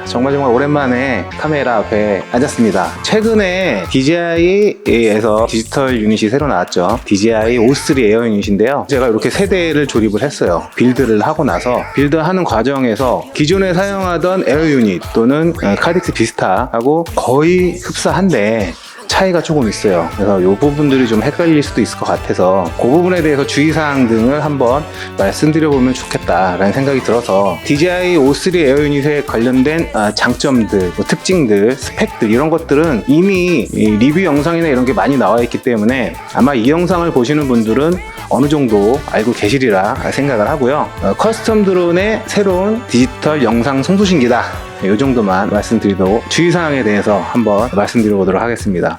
정말 오랜만에 카메라 앞에 앉았습니다. 최근에 DJI에서 디지털 유닛이 새로 나왔죠. DJI O3 에어 유닛인데요. 제가 이렇게 세 대를 조립을 했어요. 빌드를 하고 나서 빌드하는 과정에서 기존에 사용하던 에어 유닛 또는 카딕스 비스타하고 거의 흡사한데 차이가 조금 있어요. 그래서 이 부분들이 좀 헷갈릴 수도 있을 것 같아서 그 부분에 대해서 주의사항 등을 한번 말씀드려보면 좋겠다라는 생각이 들어서 DJI O3 에어 유닛에 관련된 장점들, 특징들, 스펙들 이런 것들은 이미 리뷰 영상이나 이런 게 많이 나와 있기 때문에 아마 이 영상을 보시는 분들은 어느 정도 알고 계시리라 생각을 하고요. 커스텀 드론의 새로운 디지털 영상 송수신기다. 이 정도만 말씀드리고 주의사항에 대해서 한번 말씀드려보도록 하겠습니다.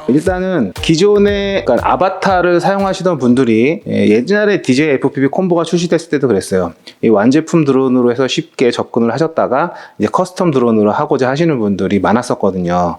일단은 기존에 아바타를 사용하시던 분들이 옛날에 DJI FPV 콤보가 출시됐을 때도 그랬어요. 이 완제품 드론으로 해서 쉽게 접근을 하셨다가 이제 커스텀 드론으로 하고자 하시는 분들이 많았었거든요.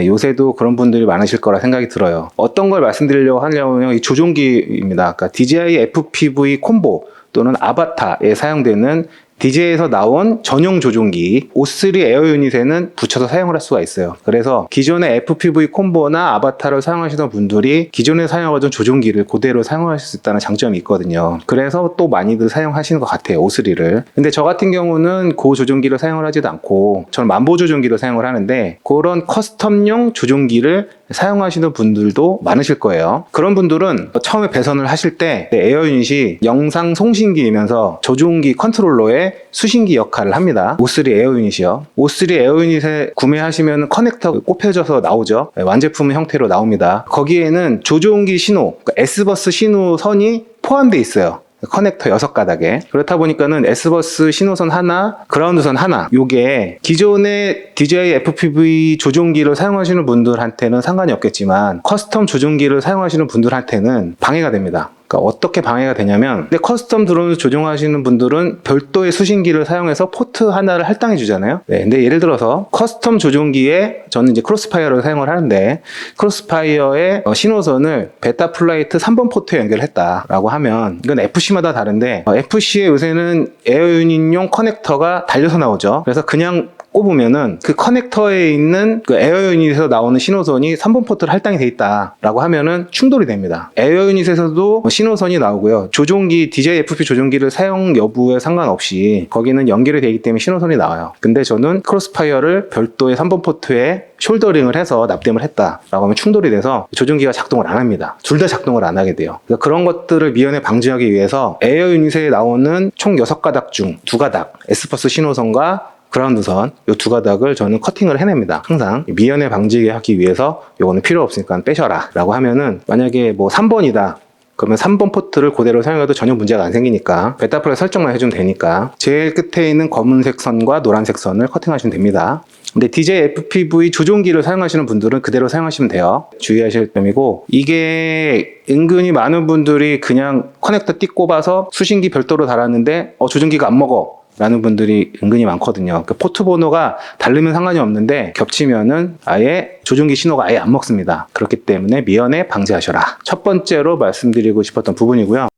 요새도 그런 분들이 많으실 거라 생각이 들어요. 어떤 걸 말씀드리려고 하려면 이 조종기입니다. 그러니까 DJI FPV 콤보 또는 아바타에 사용되는 DJI에서 나온 전용 조종기 O3 에어 유닛에는 붙여서 사용을 할 수가 있어요. 그래서 기존의 FPV 콤보나 아바타를 사용하시던 분들이 기존에 사용하던 조종기를 그대로 사용하실 수 있다는 장점이 있거든요. 그래서 또 많이들 사용하시는 것 같아요, O3를. 근데 저 같은 경우는 그 조종기를 사용을 하지도 않고 저는 만보 조종기를 사용을 하는데 그런 커스텀용 조종기를 사용하시는 분들도 많으실 거예요. 그런 분들은 처음에 배선을 하실 때 에어 유닛이 영상 송신기이면서 조종기 컨트롤러의 수신기 역할을 합니다. O3 에어 유닛이요. O3 에어 유닛에 구매하시면 커넥터 꼽혀져서 나오죠. 완제품 형태로 나옵니다. 거기에는 조종기 신호, 그러니까 S버스 신호선이 포함되어 있어요. 커넥터 6가닥에. 그렇다 보니까는 S버스 신호선 하나, 그라운드선 하나, 요게 기존의 DJI FPV 조종기를 사용하시는 분들한테는 상관이 없겠지만 커스텀 조종기를 사용하시는 분들한테는 방해가 됩니다. 그러니까 어떻게 방해가 되냐면, 근데 커스텀 드론을 조종하시는 분들은 별도의 수신기를 사용해서 포트 하나를 할당해 주잖아요. 근데 예를 들어서 커스텀 조종기에 저는 이제 크로스파이어를 사용을 하는데 크로스파이어의 신호선을 베타 플라이트 3번 포트에 연결했다라고 하면 이건 FC마다 다른데 FC에 요새는 에어 유닛용 커넥터가 달려서 나오죠. 그래서 그냥 꼽으면은 그 커넥터에 있는 그 에어 유닛에서 나오는 신호선이 3번 포트를 할당이 돼 있다라고 하면은 충돌이 됩니다. 에어 유닛에서도 신호선이 나오고요. 조종기, DJI FPV 조종기를 사용 여부에 상관없이 거기는 연결이 되기 때문에 신호선이 나와요. 근데 저는 크로스파이어를 별도의 3번 포트에 숄더링을 해서 납땜을 했다라고 하면 충돌이 돼서 조종기가 작동을 안 합니다. 둘 다 작동을 안 하게 돼요. 그러니까 그런 것들을 미연에 방지하기 위해서 에어 유닛에 나오는 총 6가닥 중 2가닥 S버스 신호선과 그라운드선 이 2가닥을 저는 커팅을 해냅니다. 항상 미연에 방지하기 위해서 요거는 필요 없으니까 빼셔라 라고 하면은, 만약에 뭐 3번이다 그러면 3번 포트를 그대로 사용해도 전혀 문제가 안 생기니까 베타 플라이 설정만 해주면 되니까 제일 끝에 있는 검은색 선과 노란색 선을 커팅하시면 됩니다. 근데 DJI FPV 조종기를 사용하시는 분들은 그대로 사용하시면 돼요. 주의하실 점이고, 이게 은근히 많은 분들이 그냥 커넥터 띡 꼽아서 수신기 별도로 달았는데 조종기가 안 먹어 라는 분들이 은근히 많거든요. 그 포트 번호가 다르면 상관이 없는데 겹치면은 아예 조종기 신호가 아예 안 먹습니다. 그렇기 때문에 미연에 방지하셔라. 첫 번째로 말씀드리고 싶었던 부분이고요.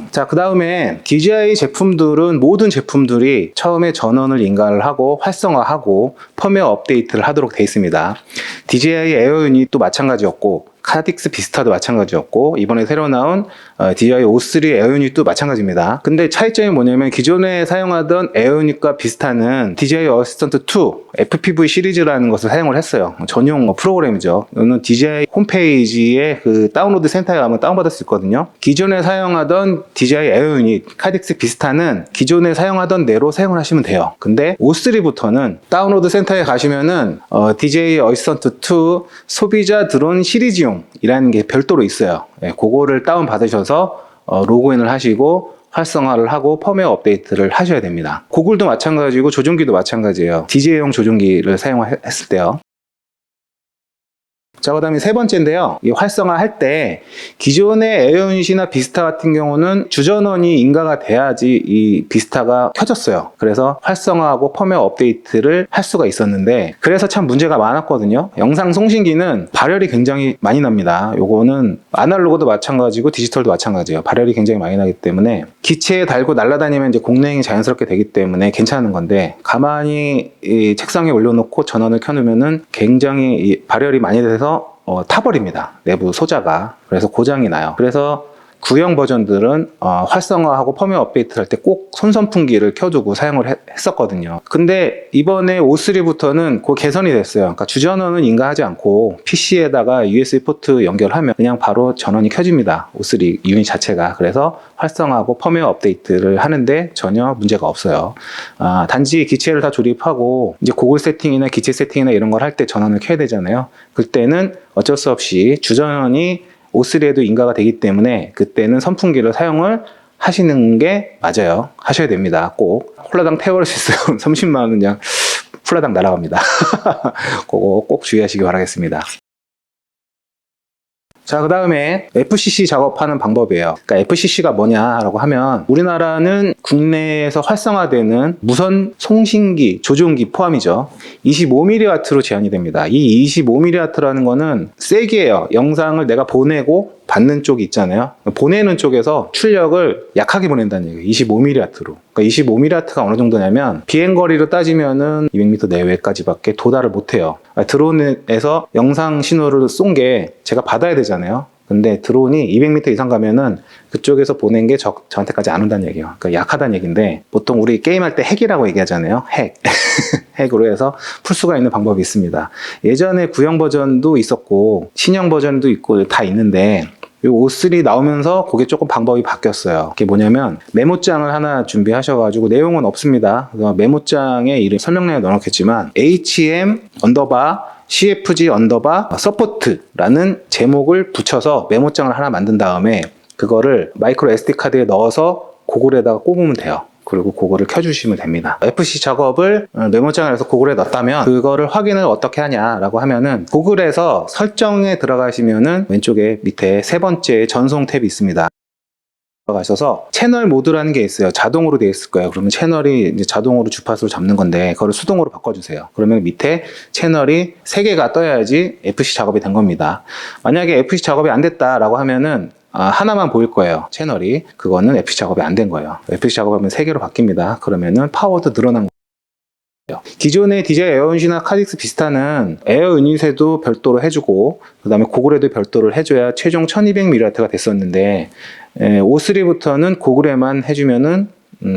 자, 그 다음에 DJI 제품들은 모든 제품들이 처음에 전원을 인가를 하고 활성화하고 펌웨어 업데이트를 하도록 되어 있습니다. DJI 에어 유닛도 마찬가지였고 카딕스 비스타도 마찬가지였고 이번에 새로 나온 DJI O3 에어 유닛도 마찬가지입니다. 근데 차이점이 뭐냐면 기존에 사용하던 에어 유닛과 비스타는 DJI 어시스턴트 2 FPV 시리즈라는 것을 사용을 했어요. 전용 프로그램이죠. 이거는 DJI 홈페이지에 그 다운로드 센터에 가면 다운받을 수 있거든요. 기존에 사용하던 DJI 에어 유닛, 카딕스 비스타는 기존에 사용하던 대로 사용을 하시면 돼요. 근데 O3부터는 다운로드 센터에 가시면은 DJI 어시스턴트 2 소비자 드론 시리즈용 이라는 게 별도로 있어요. 그거를 다운 받으셔서 로그인을 하시고 활성화를 하고 펌웨어 업데이트를 하셔야 됩니다. 고글도 마찬가지고 조종기도 마찬가지예요. DJI용 조종기를 사용했을 때요. 자, 그 다음에 세 번째인데요. 이 활성화 할 때 기존의 에어 유닛이나 비스타 같은 경우는 주전원이 인가가 돼야지 이 비스타가 켜졌어요. 그래서 활성화하고 펌웨어 업데이트를 할 수가 있었는데, 그래서 참 문제가 많았거든요. 영상 송신기는 발열이 굉장히 많이 납니다. 요거는 아날로그도 마찬가지고 디지털도 마찬가지예요. 발열이 굉장히 많이 나기 때문에 기체에 달고 날아다니면 이제 공랭이 자연스럽게 되기 때문에 괜찮은 건데, 가만히 이 책상에 올려놓고 전원을 켜놓으면은 굉장히 이 발열이 많이 돼서 타버립니다. 내부 소자가. 그래서 고장이 나요. 그래서 구형 버전들은 활성화하고 펌웨어 업데이트 할 때 꼭 손선풍기를 켜두고 사용을 했었거든요. 근데 이번에 O3부터는 그 개선이 됐어요. 그러니까 주전원은 인가하지 않고 PC에다가 USB 포트 연결하면 그냥 바로 전원이 켜집니다. O3 유닛 자체가. 그래서 활성화하고 펌웨어 업데이트를 하는데 전혀 문제가 없어요. 단지 기체를 다 조립하고 이제 고글 세팅이나 기체 세팅이나 이런 걸 할 때 전원을 켜야 되잖아요. 그때는 어쩔 수 없이 주전원이 O3에도 인가가 되기 때문에 그때는 선풍기를 사용을 하시는 게 맞아요. 하셔야 됩니다. 꼭 홀라당 태워버릴 수 있어요. 30만 원은 그냥 홀라당 날아갑니다. 그거 꼭 주의하시기 바라겠습니다. 자, 그 다음에 FCC 작업하는 방법이에요. 그러니까 FCC가 뭐냐라고 하면 우리나라는 국내에서 활성화되는 무선 송신기, 조종기 포함이죠. 25mW로 제한이 됩니다. 이 25mW라는 거는 세기예요. 영상을 내가 보내고 받는 쪽이 있잖아요. 보내는 쪽에서 출력을 약하게 보낸다는 얘기예요. 25mW로. 그러니까 25mW가 어느 정도냐면 비행거리로 따지면은 200m 내외까지밖에 도달을 못해요. 드론에서 영상 신호를 쏜 게 제가 받아야 되잖아요. 근데 드론이 200m 이상 가면은 그쪽에서 보낸 게 저한테까지 안 온다는 얘기예요. 그러니까 약하다는 얘기인데, 보통 우리 게임할 때 핵이라고 얘기하잖아요. 핵. 핵으로 해서 풀 수가 있는 방법이 있습니다. 예전에 구형 버전도 있었고 신형 버전도 있고 다 있는데, 이 O3 나오면서 그게 조금 방법이 바뀌었어요. 그게 뭐냐면 메모장을 하나 준비하셔가지고, 내용은 없습니다. 그래서 메모장에 이름 설명란에 넣어놓겠지만 HM_CFG_support라는 제목을 붙여서 메모장을 하나 만든 다음에 그거를 마이크로 SD 카드에 넣어서 고글에다가 꼽으면 돼요. 그리고 그거를 켜주시면 됩니다. FC 작업을 메모장을 해서 고글에 넣었다면 그거를 확인을 어떻게 하냐라고 하면은, 고글에서 설정에 들어가시면은 왼쪽에 밑에 세 번째 전송 탭이 있습니다. 들어가셔서 채널 모드라는 게 있어요. 자동으로 되어 있을 거예요. 그러면 채널이 이제 자동으로 주파수를 잡는 건데 그걸 수동으로 바꿔주세요. 그러면 밑에 채널이 3개가 떠야지 FC 작업이 된 겁니다. 만약에 FC 작업이 안 됐다라고 하면은 하나만 보일 거예요. 채널이. 그거는 FC 작업이 안 된 거예요. FC 작업하면 3개로 바뀝니다. 그러면은 파워도 늘어난 거예요. 기존의 DJI 에어유닛이나 카직스 비스타는 에어 유닛에도 별도로 해주고 그 다음에 고글에도 별도를 해줘야 최종 1200mW가 됐었는데, O3부터는 고글에만 해주면은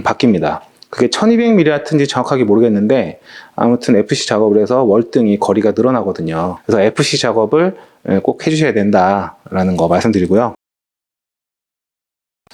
바뀝니다. 그게 1200mW인지 정확하게 모르겠는데, 아무튼 FC 작업을 해서 월등히 거리가 늘어나거든요. 그래서 FC 작업을 꼭 해주셔야 된다라는 거 말씀드리고요.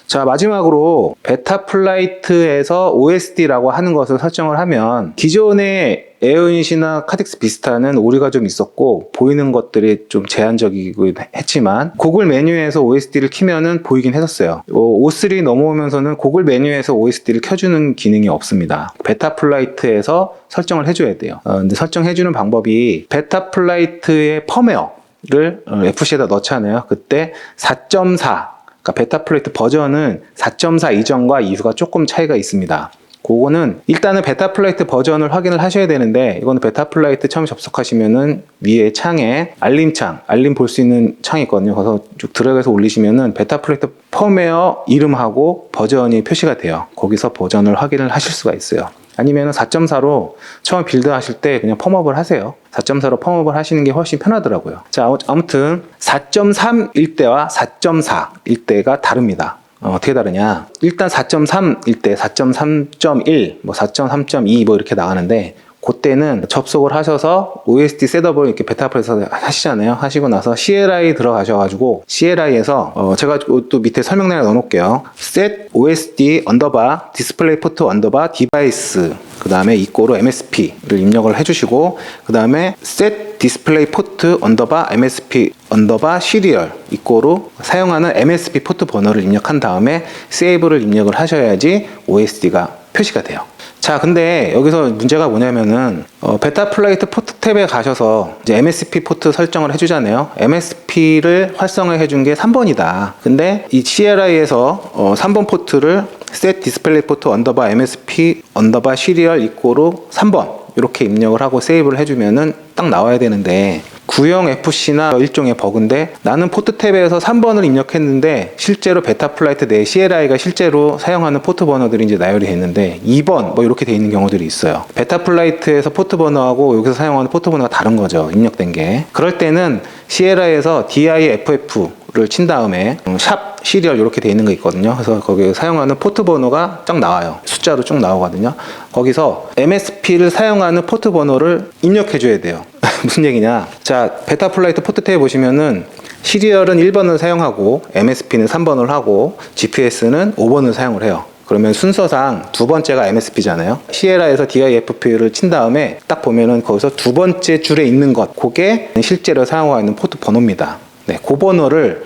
자, 마지막으로 베타 플라이트에서 OSD라고 하는 것을 설정을 하면, 기존의 에어유닛이나 카직스 비스타는 오류가 좀 있었고 보이는 것들이 좀 제한적이긴 했지만 고글 메뉴에서 OSD를 키면은 보이긴 했었어요. O3 넘어오면서는 고글 메뉴에서 OSD를 켜주는 기능이 없습니다. 베타 플라이트에서 설정을 해줘야 돼요. 근데 설정해주는 방법이, 베타 플라이트의 펌웨어를 FC에다 넣잖아요. 그때 4.4, 그러니까 베타 플라이트 버전은 4.4 이전과 이후가 조금 차이가 있습니다. 그거는 일단은 베타 플라이트 버전을 확인을 하셔야 되는데, 이거는 베타 플라이트 처음 접속하시면은 위에 창에 알림창, 알림 볼 수 있는 창이 있거든요. 그래서 쭉 들어가서 올리시면은 베타 플라이트 펌웨어 이름하고 버전이 표시가 돼요. 거기서 버전을 확인을 하실 수가 있어요. 아니면은 4.4로 처음 빌드 하실 때 그냥 펌업을 하세요. 4.4로 펌업을 하시는 게 훨씬 편하더라고요. 자, 아무튼 4.3일 때와 4.4일 때가 다릅니다. 어떻게 다르냐? 일단 4.3일 때 4.3.1, 뭐 4.3.2 뭐 이렇게 나가는데, 그때는 접속을 하셔서 OSD 셋업을 이렇게 베타플에서 하시잖아요. 하시고 나서 CLI 들어가셔가지고 CLI에서 제가 또 밑에 설명란에 넣어놓을게요. set OSD 언더바 디스플레이 포트 언더바 디바이스, 그 다음에 이꼬로 MSP를 입력을 해주시고, 그 다음에 set 디스플레이 포트 언더바 MSP 언더바 시리얼 이꼬로 사용하는 MSP 포트 번호를 입력한 다음에 세이브를 입력을 하셔야지 OSD가 표시가 돼요. 자, 근데 여기서 문제가 뭐냐면은 베타 플라이트 포트 탭에 가셔서 이제 MSP 포트 설정을 해주잖아요. MSP를 활성화해 준 게 3번이다. 근데 이 CLI에서 3번 포트를 set 디스플레이 포트 언더바 MSP 언더바 시리얼 이꼬로 3번 이렇게 입력을 하고 세이브를 해주면은 딱 나와야 되는데, 구형 FC나 일종의 버그인데 나는 포트 탭에서 3번을 입력했는데 실제로 베타플라이트 내 CLI가 실제로 사용하는 포트 번호들이 이제 나열이 됐는데 2번 뭐 이렇게 돼 있는 경우들이 있어요. 베타플라이트에서 포트 번호하고 여기서 사용하는 포트 번호가 다른 거죠. 입력된 게. 그럴 때는 CLI에서 DIFF를 친 다음에 샵 시리얼 이렇게 돼 있는 거 있거든요. 그래서 거기 사용하는 포트 번호가 쫙 나와요. 숫자로 쭉 나오거든요. 거기서 MSP를 사용하는 포트 번호를 입력해 줘야 돼요. 무슨 얘기냐? 자, 베타플라이트 포트 탭에 보시면은 시리얼은 1번을 사용하고 MSP는 3번을 하고 GPS는 5번을 사용을 해요. 그러면 순서상 두 번째가 MSP잖아요. CLI에서 DIFF를 친 다음에 딱 보면은 거기서 두 번째 줄에 있는 것, 그게 실제로 사용하고 있는 포트 번호입니다. 네, 그 번호를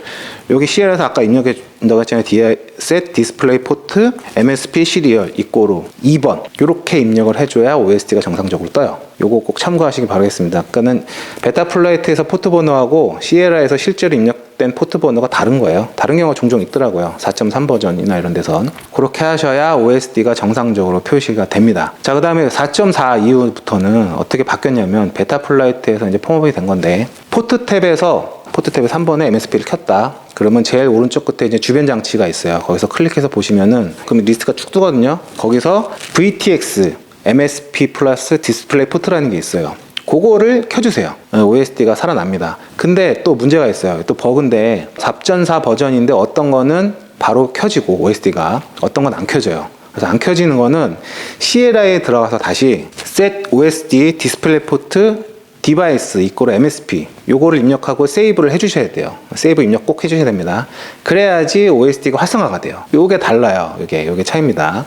여기 CLI에서 아까 입력해 준다고 했잖아요. set display port MSP serial 이꼬로 2번 이렇게 입력을 해줘야 OSD가 정상적으로 떠요. 요거 꼭 참고하시기 바라겠습니다. 아까는 베타플라이트에서 포트 번호하고 CLI에서 실제로 입력된 포트 번호가 다른 거예요. 다른 경우가 종종 있더라고요. 4.3 버전이나 이런 데선. 그렇게 하셔야 OSD가 정상적으로 표시가 됩니다. 자, 그 다음에 4.4 이후부터는 어떻게 바뀌었냐면 베타플라이트에서 이제 폼업이 된 건데 포트 탭에 3번에 MSP를 켰다. 그러면 제일 오른쪽 끝에 이제 주변 장치가 있어요. 거기서 클릭해서 보시면은 그럼 리스트가 쭉 뜨거든요. 거기서 VTX MSP 플러스 디스플레이 포트라는 게 있어요. 그거를 켜주세요. OSD가 살아납니다. 근데 또 문제가 있어요. 또 버그인데 4.4 버전인데 어떤 거는 바로 켜지고 OSD가 어떤 건 안 켜져요. 그래서 안 켜지는 거는 CLI에 들어가서 다시 set OSD 디스플레이 포트 디바이스 이꼬르 MSP 요거를 입력하고 세이브를 해주셔야 돼요. 세이브 입력 꼭 해주셔야 됩니다. 그래야지 OSD가 활성화가 돼요. 요게 달라요. 요게 차이입니다.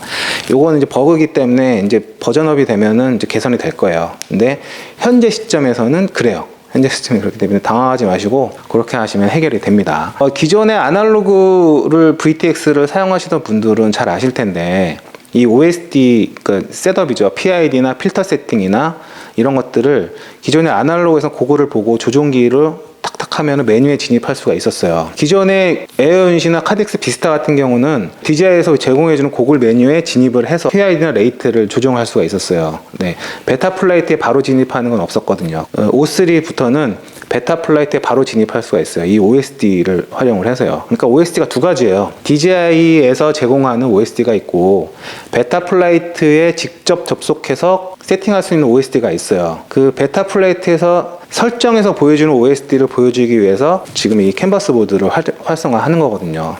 요거는 이제 버그이기 때문에 이제 버전업이 되면은 이제 개선이 될 거예요. 근데 현재 시점에서는 그래요. 현재 시점이 그렇기 때문에 당황하지 마시고 그렇게 하시면 해결이 됩니다. 기존의 아날로그를 VTX를 사용하시던 분들은 잘 아실 텐데 이 OSD 그 셋업이죠. PID나 필터 세팅이나 이런 것들을 기존의 아날로그에서 그거를 보고 조종기를 탁탁 하면 메뉴에 진입할 수가 있었어요. 기존의 에어윤시나 카덱스 비스타 같은 경우는 DJI에서 제공해주는 고글 메뉴에 진입을 해서 PID나 레이트를 조정할 수가 있었어요. 네, 베타플라이트에 바로 진입하는 건 없었거든요. O3부터는 베타플라이트에 바로 진입할 수가 있어요. 이 OSD를 활용을 해서요. 그러니까 OSD가 두 가지예요. DJI에서 제공하는 OSD가 있고 베타플라이트에 직접 접속해서 세팅할 수 있는 OSD가 있어요. 그 베타플라이트에서 설정해서 보여주는 OSD를 보여주기 위해서 지금 이 캔버스 보드를 활성화하는 거거든요.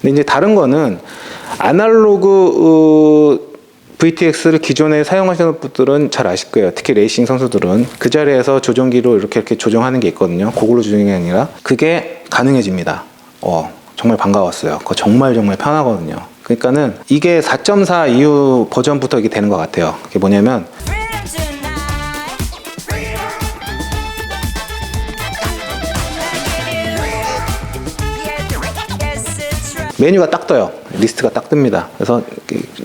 근데 이제 다른 거는 아날로그 VTX를 기존에 사용하시는 분들은 잘 아실 거예요. 특히 레이싱 선수들은 그 자리에서 조종기로 이렇게 조정하는 게 있거든요. 그걸로 조정이 아니라 그게 가능해집니다. 정말 반가웠어요. 그거 정말 편하거든요. 그러니까는 이게 4.4 이후 버전부터 이게 되는 것 같아요. 그게 뭐냐면 메뉴가 딱 떠요. 리스트가 딱 뜹니다. 그래서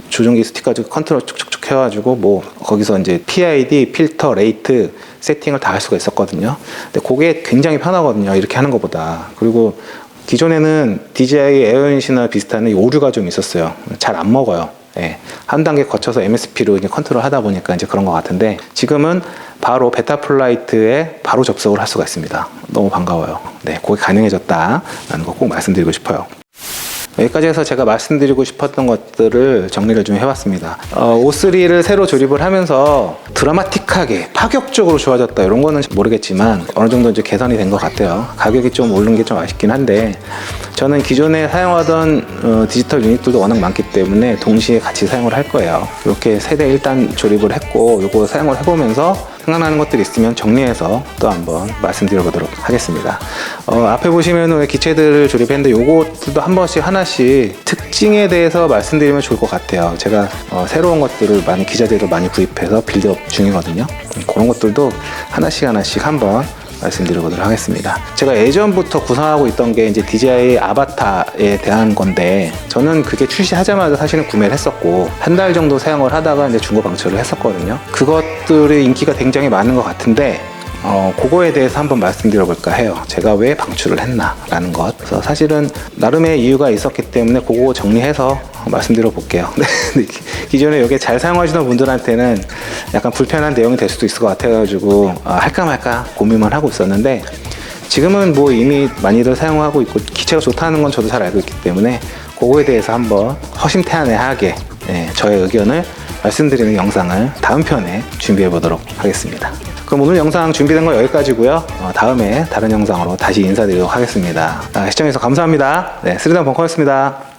조종기 스틱 가지고 컨트롤 쭉쭉쭉 해가지고 뭐 거기서 이제 PID, 필터, 레이트 세팅을 다 할 수가 있었거든요. 근데 그게 굉장히 편하거든요. 이렇게 하는 것보다. 그리고 기존에는 DJI 에어윤시나 비슷한 오류가 좀 있었어요. 잘 안 먹어요. 예. 한 단계 거쳐서 MSP로 이제 컨트롤 하다 보니까 이제 그런 것 같은데 지금은 바로 베타플라이트에 바로 접속을 할 수가 있습니다. 너무 반가워요. 네, 그게 가능해졌다라는 거 꼭 말씀드리고 싶어요. 여기까지 해서 제가 말씀드리고 싶었던 것들을 정리를 좀 해봤습니다. O3를 새로 조립을 하면서 드라마틱하게 파격적으로 좋아졌다 이런 거는 모르겠지만 어느 정도 이제 개선이 된 것 같아요. 가격이 좀 오른 게 좀 아쉽긴 한데 저는 기존에 사용하던 디지털 유닛들도 워낙 많기 때문에 동시에 같이 사용을 할 거예요. 이렇게 세대 일단 조립을 했고 이거 사용을 해보면서 생각나는 것들이 있으면 정리해서 또 한번 말씀드려보도록 하겠습니다. 앞에 보시면 기체들을 조립했는데 요것들도 한 번씩 하나씩 특징에 대해서 말씀드리면 좋을 것 같아요. 제가 새로운 것들을 많이 기자재로 많이 구입해서 빌드업 중이거든요. 그런 것들도 하나씩 한번 말씀드려보도록 하겠습니다. 제가 예전부터 구상하고 있던 게 이제 DJI 아바타에 대한 건데 저는 그게 출시하자마자 사실은 구매를 했었고 한 달 정도 사용을 하다가 이제 중고 방출을 했었거든요. 그것들의 인기가 굉장히 많은 것 같은데 그거에 대해서 한번 말씀드려볼까 해요. 제가 왜 방출을 했나라는 것. 그래서 사실은 나름의 이유가 있었기 때문에 그거 정리해서 말씀드려볼게요. 기존에 이게 잘 사용하시는 분들한테는 약간 불편한 내용이 될 수도 있을 것 같아가지고 할까 말까 고민만 하고 있었는데, 지금은 뭐 이미 많이들 사용하고 있고 기체가 좋다는 건 저도 잘 알고 있기 때문에 그거에 대해서 한번 허심탄회하게 저의 의견을 말씀드리는 영상을 다음 편에 준비해 보도록 하겠습니다. 그럼 오늘 영상 준비된 거 여기까지고요. 다음에 다른 영상으로 다시 인사드리도록 하겠습니다. 시청해주셔서 감사합니다. 3D 벙커였습니다.